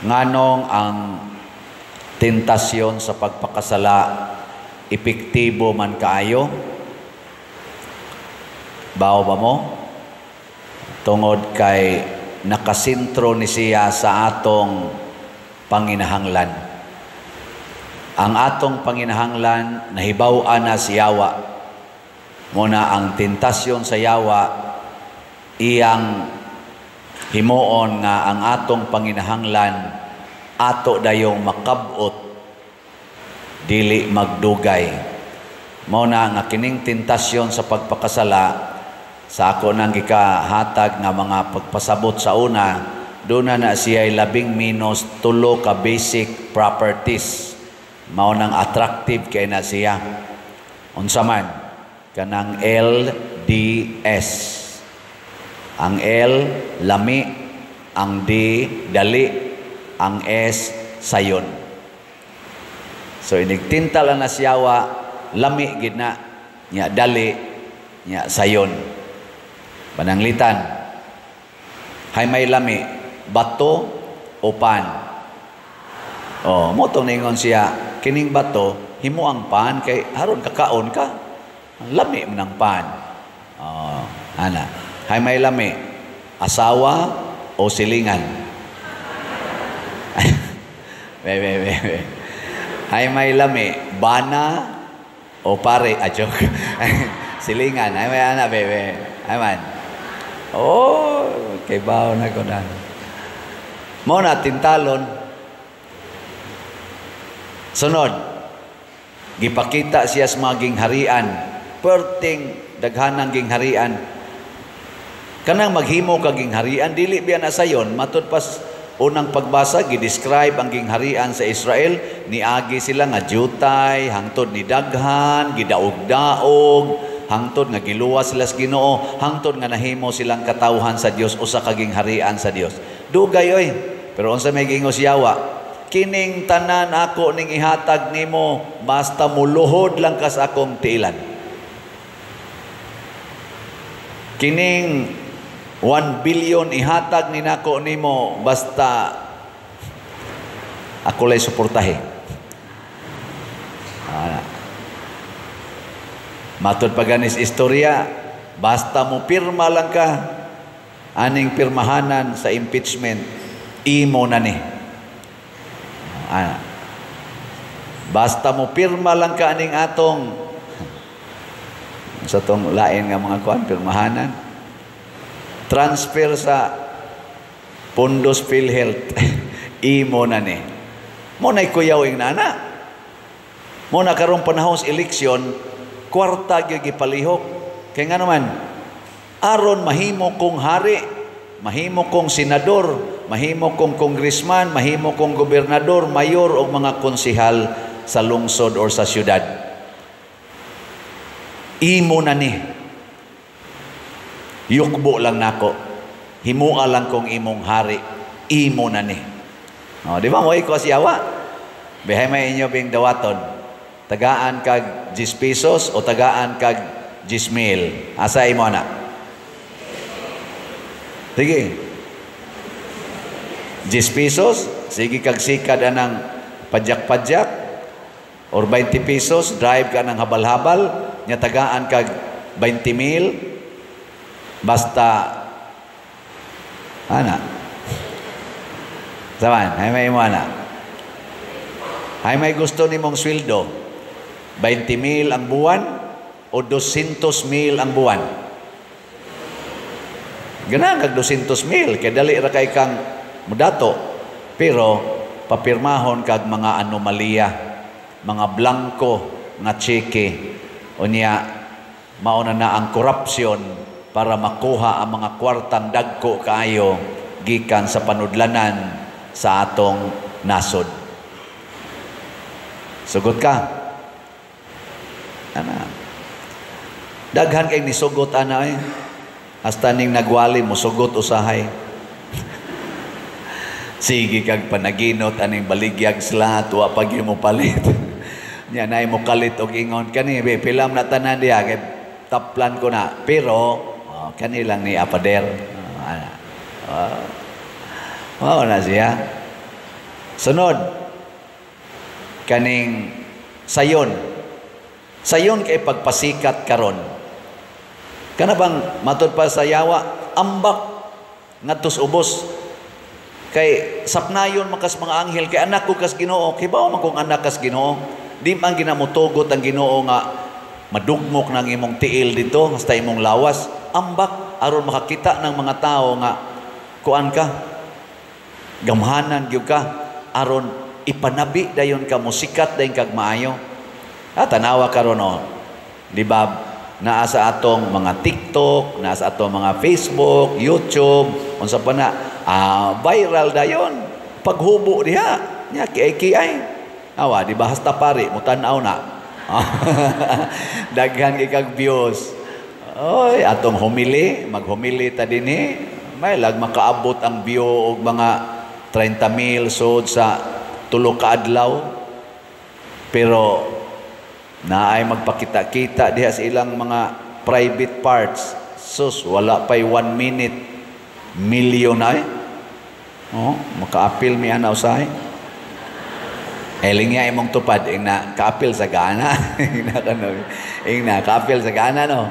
nganong ang tentasyon sa pagpakasala epektibo man kaayo? Bao ba mo? Tungod kay nakasintro ni siya sa atong panginahanglan. Ang atong panginahanglan nahibaw-an na si Yawa. Muna ang tentasyon sa Yawa iyang himuon nga ang atong panginahanglan ato dayong makabot dili magdugay. Muna nga kining tentasyon sa pagpakasala sa ako nang gikahatag nga mga pagpasabot sa una, doon na siya ay 13 ka basic properties. Mao nang attractive kay na siya. Unsa man kanang LDS. Ang L lami, ang D dali, ang S sayon. So inigtinta lang na siyawa, lami gid na, nya dali, nya sayon. Pananglitan, hay may lami, bato o pan. Mo tong ningon siya, kining bato, himo ang pan, kay haron kakaon ka, ang lami man ang pan. Ana, hay may lami, asawa o silingan. Hay may lami, bana o pare, joke. Silingan, hay may ana, bebe. Hay man. Kay bawo na ko na. Mo na tintalon. Sunod, gipakita siya sa mga gingharian, perting daghanang gingharian. Kanang maghimo ka gingharian, dili biya na sayon, matud pas unang pagbasa, gidescribe ang gingharian sa Israel, niagi sila nga jutay, hangtod ni daghan, gidaog-daog, hangtod nga giluwas sila sa Ginoo, hangtod nga nahimo silang katawhan sa Dios, usa ka gingharian sa Dios. Dugay oy. Pero unsa may gingos Yawa, kining tanan ako ning ihatag nimo basta muluhod lang ka sa akong tiilan. Kining 1 billion ihatag ni nako nimo basta ako lay suportahe. Matod paganis istorya, basta mo pirma lang ka, aning pirmahanan sa impeachment, imo na ni. Basta mo pirma lang ka aning atong sa tong lain nga mga kuan, pirmahanan, transfer sa Pundos PhilHealth, imo na ni. Mo na'y kuyawing nana. Mo na karong panahon sa eleksyon, kwarta gyud gipalihok. Kay nga naman, aron mahimo kong hari, mahimo kong senador, mahimo kong congressman, mahimo kong gobernador, mayor o mga konsehal sa lungsod or sa syudad. Imo na ni. Yukbo lang nako. Himua lang kong imong hari. Imo na ni. Di ba mo iko siyawa? Bihay may inyo bing dawaton. Tagaan kag 10 pesos o tagaan kag 10,000. Asa imo na? Sige. 10 pesos, sige kag sikad anang padyak-padyak, or 20 pesos, drive ka ng habal-habal, nya tagaan kag 20,000, basta, ana? Saman, hay may imo ana? Hay may gusto ni mong sweldo? 20,000 ang buwan o 200,000 ang buwan? Ganang kag 200,000 kay dali ra kay kang mudato, pero papirmahon kag mga anomalya, mga blanco nga cheque, unya mauna na ang korupsyon para makuha ang mga kwartang dagko kaayo gikan sa panudlanan sa atong nasod. Sugot ka? Ana. Daghan kay nisugot ana eh. Hasta ning nagwali mo sugot usahay. Sige kag panaginot aning baligyag sila tuwa pag mo palit. Nya nay mo kalit og ingon kani be pilam na tanan diha kay taplan ko na. Pero kani lang ni apader. Na siya. Sunod, kaning sayon. Sayon kay pagpasikat karon. Kana bang matod pa sa yawa, ambak ngadtos ubos. Kay sapnayon makas mga anghel kay anak ko kas Ginoo. Kay bao man kung anak kas Ginoo. Di man ginamutugot ang Ginoo nga madugmok ng imong tiil dito hasta imong lawas. Ambak aron makakita ng mga tao nga kuan ka. Gamhanan gyud ka aron ipanabi dayon ka musikat dayon kag maayo. Tanawa karon di ba naa sa atong mga TikTok, naa sa atong mga Facebook, YouTube, unsa pa na viral dayon paghubo diha nya kiay awa di ba hasta pare mo tan-aw na daghan kag views. Oy atong humili maghumili ta dinhi may lag makaabot ang view og mga 30,000 sud sa tulo ka adlaw, pero naay magpakita-kita diha sa ilang mga private parts. Sus, wala pa'y 1 minute, million ay. Maka-apil mi ana usahay. Eling nga imong tupad, na ka-apil sa gana. na ka-apil sa gana, no?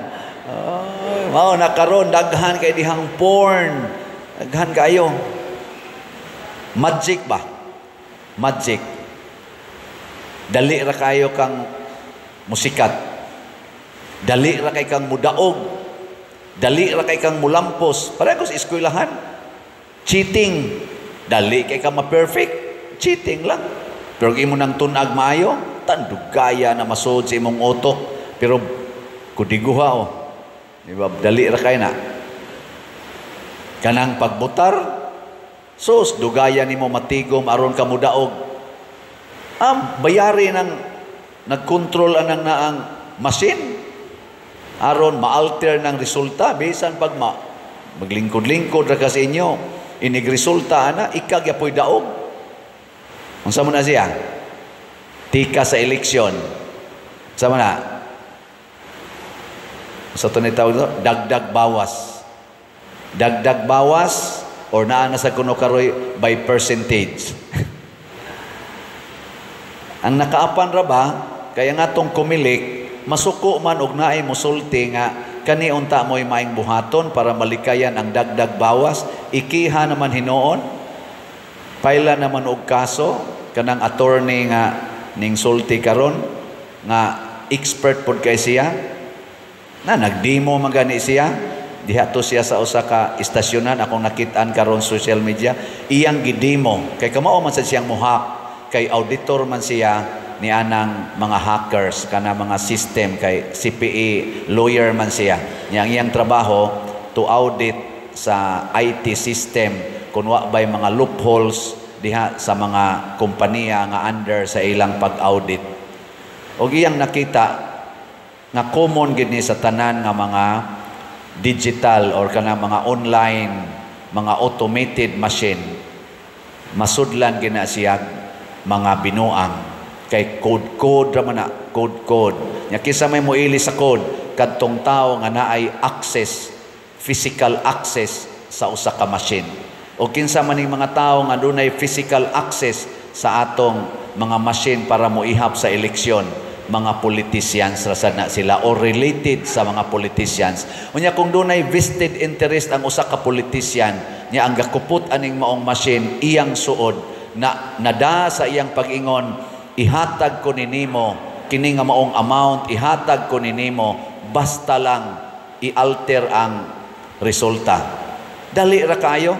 Mao nakaron daghan kay dihang porn. Daghan kayo. Magic ba? Magic. Dali ra kayo kang musikat. Dali ra kay kang mudaog. Dali ra kay kang mulampos. Pareho sa eskwelahan. Cheating. Dali kay kang ma-perfect. Cheating lang. Pero imo nang tunag maayo, tandugaya na masod sa imong utok. Pero kudiguha Diba? Dali ra kay na. Kanang pagbutar, sus, dugaya nimo matigom aron ka mudaog. Bayari ng nagkontrol anang naang machine aron ma-alter ng resulta bisan pag maglingkod-lingkod ra ka sa inyo inig resulta ana ikag yapoy daog. Unsa man na siya? Tika sa eleksyon. Unsa man na? Sa ito tawag ito, dagdag bawas. Dagdag bawas or naa na sa kuno karoy by percentage. Ang nakaapan ra ba, kaya nga tong kumilik, masuko man og naay musulti nga kani unta mo'y maing buhaton para malikayan ang dagdag bawas, ikiha naman hinoon, paila naman og kaso, kanang attorney nga ning sulti karon nga expert pod kay siya, na nagdemo magani siya diha to siya sa usa ka istasyonan akong nakit-an karon social media iyang gidemo kay kamao man sad siyang muhak kay auditor man siya ni anang mga hackers kana mga system kay CPA lawyer man siya iyang trabaho to audit sa IT system kun wa bay mga loopholes diha sa mga kompanya nga under sa ilang pag-audit og iyang nakita nga common gid ni sa tanan nga mga digital or kana mga online, mga automated machine. Masudlan gid na siya mga binuang kay code ra man na code. Nya kisa may moili sa code kadtong tawo nga naay access, physical access sa usa ka machine. O kinsa man ning mga tawo nga dunay physical access sa atong mga machine para moihap sa eleksyon. Mga politicians rasad na sila or related sa mga politicians. Unya kung dunay vested interest ang usa ka politician, niya ang gakupot aning maong machine iyang suod na nada sa iyang pag-ingon, ihatag ko ninimo kini nga maong amount, ihatag ko ninimo basta lang i-alter ang resulta. Dali ra kayo.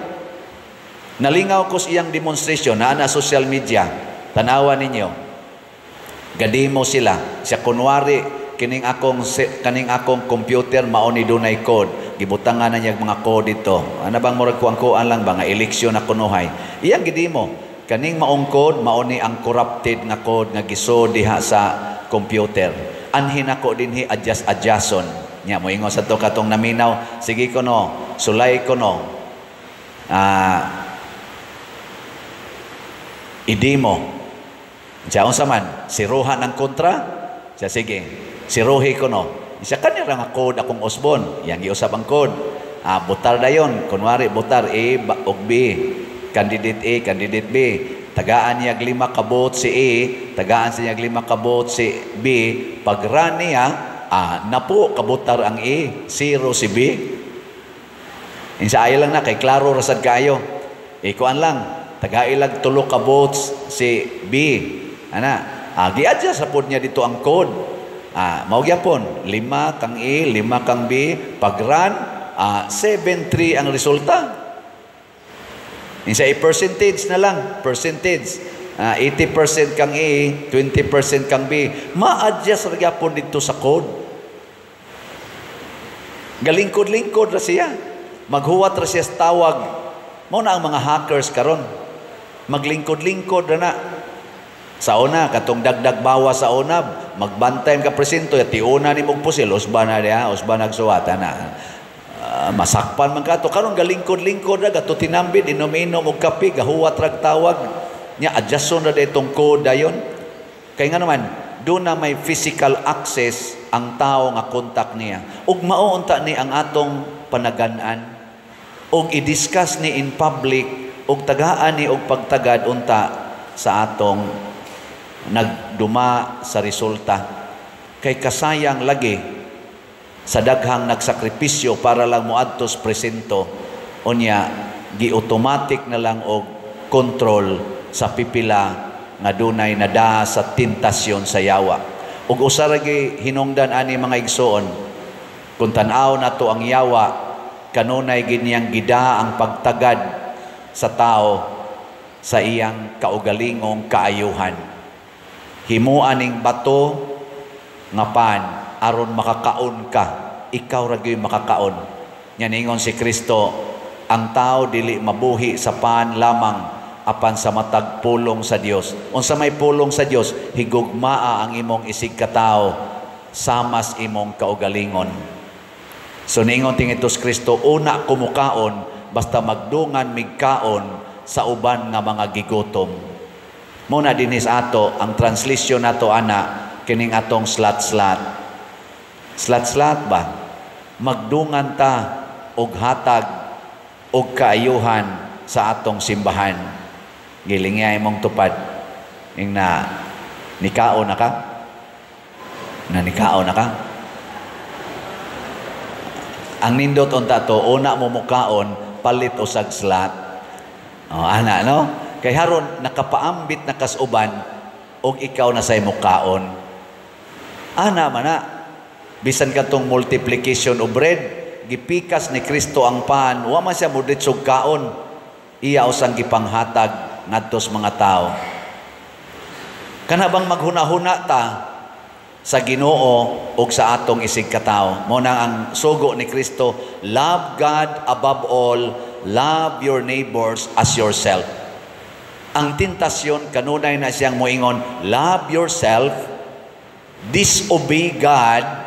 Nalingaw ko sa iyang demonstration na social media. Tanawa ninyo. Gadimo sila. Siya kunwari kaning akong computer mao ni dunay code. Gibutangan na niya mga code dito. Ano bang murag kuan lang ba nga eleksyon na kunuhay. Iyang gidimo. Kaning maong code mao ni ang corrupted nga code nga giso diha sa computer. Anhin ako dinhi adjust-adjuston. Nya mo ingon sa to katong naminaw. Sige ko no. Sulay ko no. Idimo. Siya unsa man, siruhan ng kontra. Siya sige, siruhi ko no. Siya kanira nga code akong usbon. Yang giusab ang code. Butar dayon. Kunwari butar A ug B. Candidate A, candidate B. tagaan niya 5 kabot si A, tagaan siya 5 kabot si B, pag run niya, napo kabutar ang A, 0 si B. Insa ayo lang na, kay klaro rasad kayo. Kuan lang, tagailag 3 kabot si B. Gi-adjust sa pod niya dito ang code. Mao gyapon, 5 kang A, 5 kang B, pag run, 7-3 ang resulta. Insa percentage na lang, percentage. 80% kang A, 20% kang B. Ma-adjust ra gyapon dito sa code. Galingkod-lingkod ra siya. Maghuwat ra siya sa tawag. Mao na ang mga hackers karon. Maglingkod-lingkod ra na. Sa una, katong dagdag bawa sa unab, magbantay ka presinto, tiuna ni mong pusil, usba na diya, usba nagsuwata na. Masakpan man kato. Karon galingkod-lingkod ra, gato tinambid, inom-inom og kape, gahuwat rag tawag. Nya, adjuston na itong code dayon. Kaya nga naman, doon na may physical access ang tao nga kontak niya. Ug mauunta ni ang atong panagan-an. Ug i-discuss ni in public, ug tagaan ni og pagtagad unta sa atong nagduma sa resulta. Kay kasayang lagi sa daghang nagsakripisyo para lang moadto sa presento, unya gi-automatic na lang og control sa pipila nga dunay nada sa tentasyon sa yawa. Ug usa ra gyud hinungdan ani mga igsoon, kung tan-aw nato ang yawa, kanunay ginyang gida ang pagtagad sa tao sa iyang kaugalingong kaayuhan. Himuan ning bato nga pan aron makakaon ka, ikaw ra gyud makakaon. Nya ningon si Kristo, ang tao dili mabuhi sa pan lamang apan sa matag pulong sa Dios. Unsa may pulong sa Dios, higugmaa ang imong isig katao, samas imong kaugalingon. So ningon tingitos Kristo, una kumukaon basta magdungan migkaon sa uban nga mga gigutom. Muna dinis ato ang translation nato ana kining atong slat-slat. Slat-slat ba? Magdungan ta og hatag og kaayuhan sa atong simbahan. Gilingay mong tupad. Ing na nikao na ka? Na nikao na ka? Ang nindot unta to, una mo mukaon, palit usag slat. Ana, no? Kay haron nakapaambit na kasuban og ikaw na say mukaon. Ana man na. Bisan katong multiplication of bread, gipikas ni Kristo ang pan, wa man siya muditsog kaon. Iya usang gipanghatag ngadto sa mga tao. Kana bang maghuna-huna ta sa Ginoo ug sa atong isig katao. Mo nang ang sugo ni Kristo, love God above all, love your neighbors as yourself. Ang tentasyon kanunay na siyang moingon, love yourself, disobey God,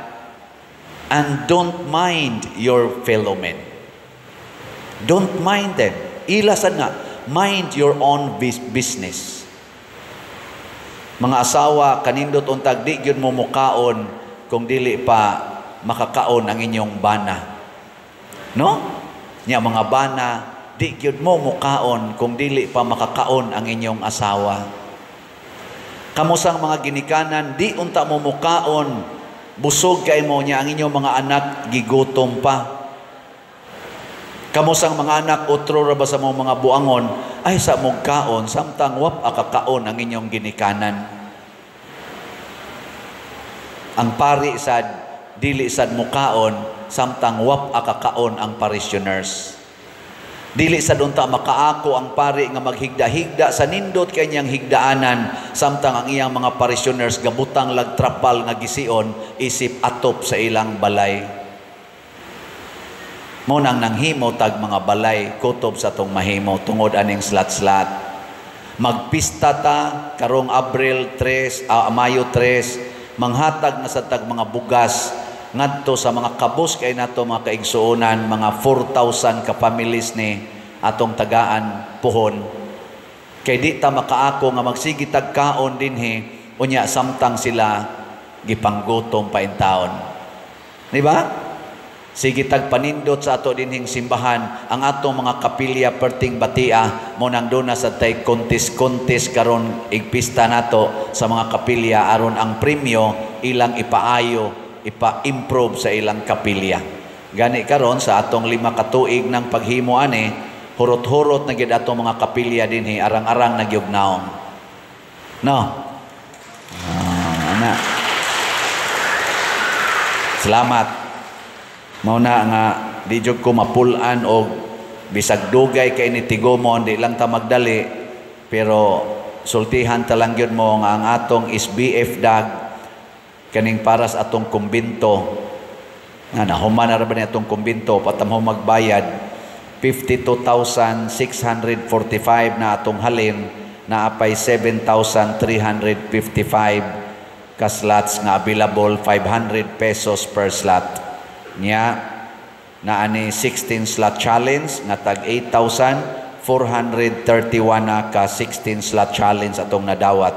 and don't mind your fellow men. Don't mind them. Ilasan nga, mind your own business. Mga asawa, kanindot untag, di gyud mo mukaon kung dili pa makakaon ang inyong bana. No? Nya mga bana, di gyud mo mukaon kung dili pa makakaon ang inyong asawa. Kamusang mga ginikanan, di unta mo mukaon, busog kay mo niya ang inyong mga anak, gigutom pa. Kamusang mga anak, utro ra ba sa mga buangon, ay sa mong kaon, samtang wap akakaon ang inyong ginikanan. Ang pari sad, dili sad mukaon, samtang wap akakaon ang parishioners. Dili sa dunta makaako ang pari nga maghigda-higda sa nindot kanyang higdaanan, samtang ang iyang mga parishioners gabutang lagtrapal nga gision isip atop sa ilang balay. Mo nang nanghimo tag mga balay kutob sa tong mahimo tungod aning slat-slat. Magpista ta karong Abril 3, Mayo 3, manghatag na sa tag mga bugas ngadto sa mga kabus kay nato mga kaigsuonan, mga 4,000 ka families ni atong tagaan puhon. Kay di ta makaako nga magsigi tag kaon dinhi unya samtang sila gipanggutom pa in taon. Di ba? Sige tagpanindot sa ato dinhing simbahan ang atong mga kapilya perting batia mo nang duna sa tay kontis karon igpista nato sa mga kapilya aron ang premyo ilang ipaayo, ipa-improve sa ilang kapilya. Gani karon sa atong 5 ka tuig ng paghimo ani, hurot-hurot na gid atong mga kapilya dinhi arang-arang nagyugnaong. No. Ana. Salamat. Mauna nga di jud ko mapulan og bisag dugay kay ni tigomon di lang ta magdali pero sultihan ta lang gyud mo nga ang atong SBF dag kaning para sa atong kumbento nga nahuman na ra ba ni atong kumbento patamho magbayad 52,645 na atong halin na apay 7,355 ka slots nga available 500 pesos per slot. Nya na ani 16 slot challenge nga tag 8,431 na ka 16 slot challenge atong nadawat.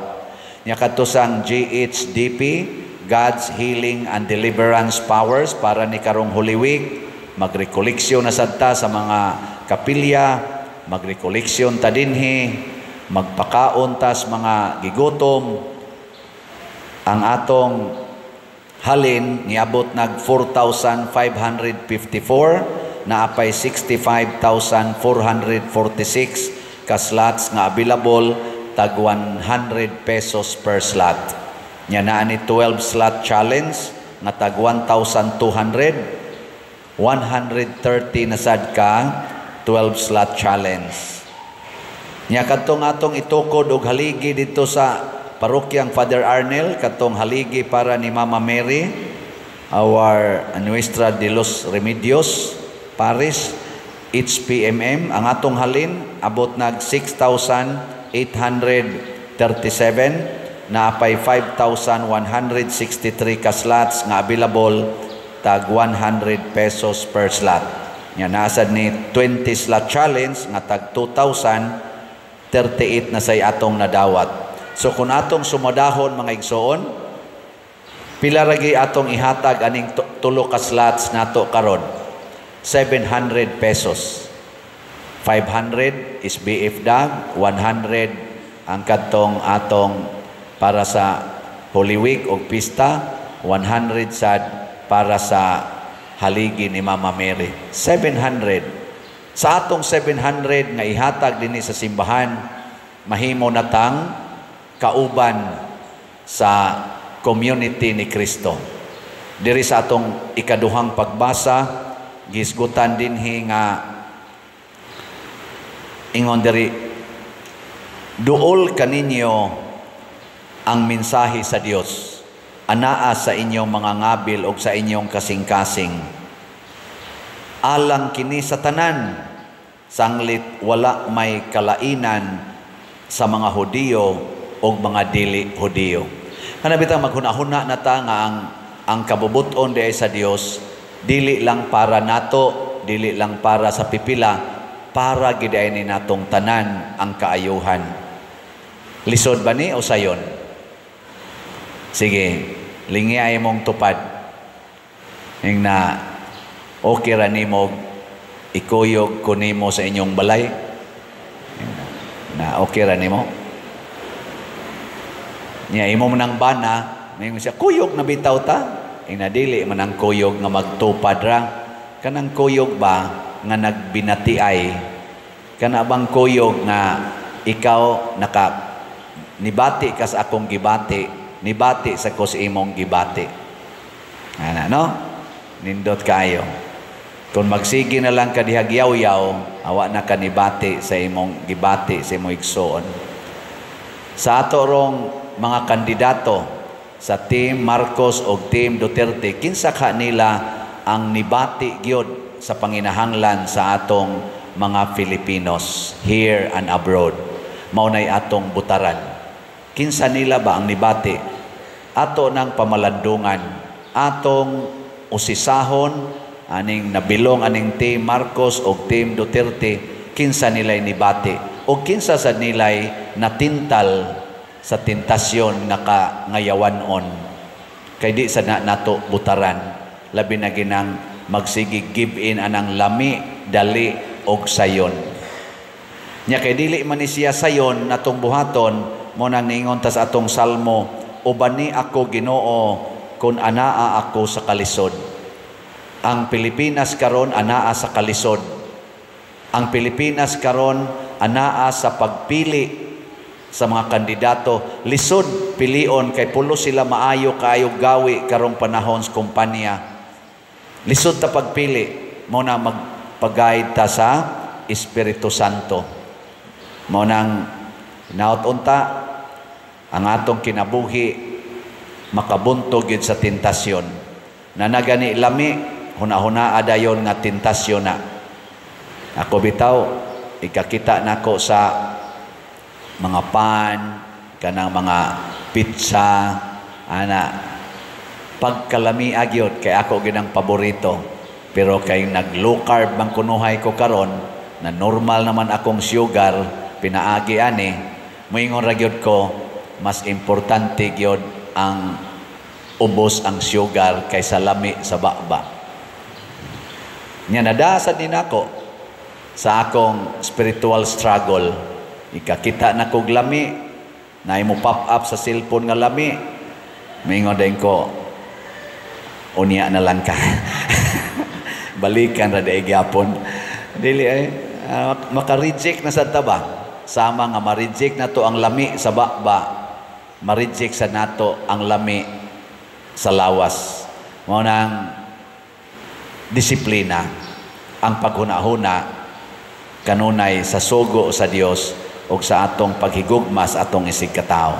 Nya katusang GHDP God's Healing and Deliverance Powers para ni karong Holy Week magrekoleksyon na sadta sa mga kapilya, magrekoleksyon ta dinhi, magpakaon tas mga gigutom. Ang atong halin niabot nag 4,554 na apay 65,446 ka slots nga available tag 100 pesos per slot. Nya naa ni 12 slot challenge nga tag 1,200 130 na sad ka 12 slot challenge. Nya kadtong atong itukod og haligi dito sa Parokyang Father Arnel, katong haligi para ni Mama Mary, our Nuestra de los Remedios Parish, HPMM. Ang atong halin, abot nag 6,837 na apay 5,163 ka slots nga available tag 100 pesos per slot. Nga nasad ni 20 slot challenge nga tag 2,038 na say atong nadawat. So kung atong sumadahon mga igsoon, pila ragi atong ihatag aning tulo ka slots nato karon? 700 pesos. 500 is BF dag, 100 ang kadtong atong para sa Holy Week o pista, 100 sad para sa haligi ni Mama Mary. 700. Sa atong 700 nga ihatag dinhi sa simbahan, mahimo natang kauban sa community ni Kristo. Diri sa atong ikaduhang pagbasa, gisgutan dinhi nga ingon diri, duol kaninyo ang mensahe sa Dios, anaa sa inyong mga ngabil o sa inyong kasing-kasing. Alang kini sa tanan, sanglit wala may kalainan sa mga Hudiyo o mga dili Hudiyo. Kanabitang maghuna-huna na ta nga ang kabubuton di sa Dios dili lang para nato, dili lang para sa pipila, para giday ni natong tanan ang kaayuhan. Lisod ba ni o sayon? Sige, lingi ay mong tupad. Yung na okay ra nimo ikuyog ko nimo sa inyong balay. Na okay ra nimo. Niya imo man bana, may siya kuyog na bitaw ta. Inadili man ang kuyog nga magtupad ra. Kanang kuyog ba nga nagbinatiay? Kana bang kuyog nga ikaw nibati ka sa akong gibati, nibati sa ko sa imong gibati. Ana no? Nindot kayo. Kung magsigi na lang ka dihagyaw-yaw, awa na ka nibati sa imong gibati, sa imong igsoon. Sa ato rong mga kandidato sa Team Marcos o Team Duterte, kinsa ka nila ang nibati gyud sa panginahanglan sa atong mga Filipinos here and abroad. Maunay atong butaran. Kinsa nila ba ang nibati? Ato ng pamalandungan, atong usisahon, aning nabilong aning Team Marcos o Team Duterte, kinsa nila'y nibati o kinsa sa nila'y natintal sa tentasyon na ngayawanon kay di sa nato butaran, labi na ginang magsigi give in anang lami, dali og sayon. Nya kay dili man ni siya sayon natong buhaton mo nang niingon ta sa atong salmo, ubani ako Ginoo kun anaa ako sa kalisod. Ang Pilipinas karon anaa sa kalisod. Ang Pilipinas karon anaa sa pagpili sa mga kandidato. Lisod pilion kay pulo sila maayo kaayo gawi karong panahon sa kumpanya. Lisod ta pagpili mo na magpag-guide ta sa Espiritu Santo. Mo nang naot-unta ang atong kinabuhi makabuntog yun sa tentasyon. Na nagani lami, huna-huna adayon nga tentasyon na. Ako bitaw, ikakita nako sa mga pan, kanang mga pizza, ana, pagkalami agyot, kay ako ginang paborito. Pero kay nag-low carb bang kunuhay ko karon, na normal naman akong sugar, pinaagi ani, moingon ra gyud ko, mas importante gyud ang ubos ang sugar kaysa lami sa bakba. Nya nadasad din ako sa akong spiritual struggle. Ikakita na kog lami, na mo pop up sa cellphone nga lami, moingon din ko, unya na lang ka. Balikan ra day gyapon. Dili ay maka-reject na sa taba. Sama nga ma-reject na to ang lami sa bakba, ma-reject sa nato ang lami sa lawas. Mao nang disiplina ang paghuna-huna kanunay sa sugo sa Dios o sa atong paghigugma sa atong isig katao.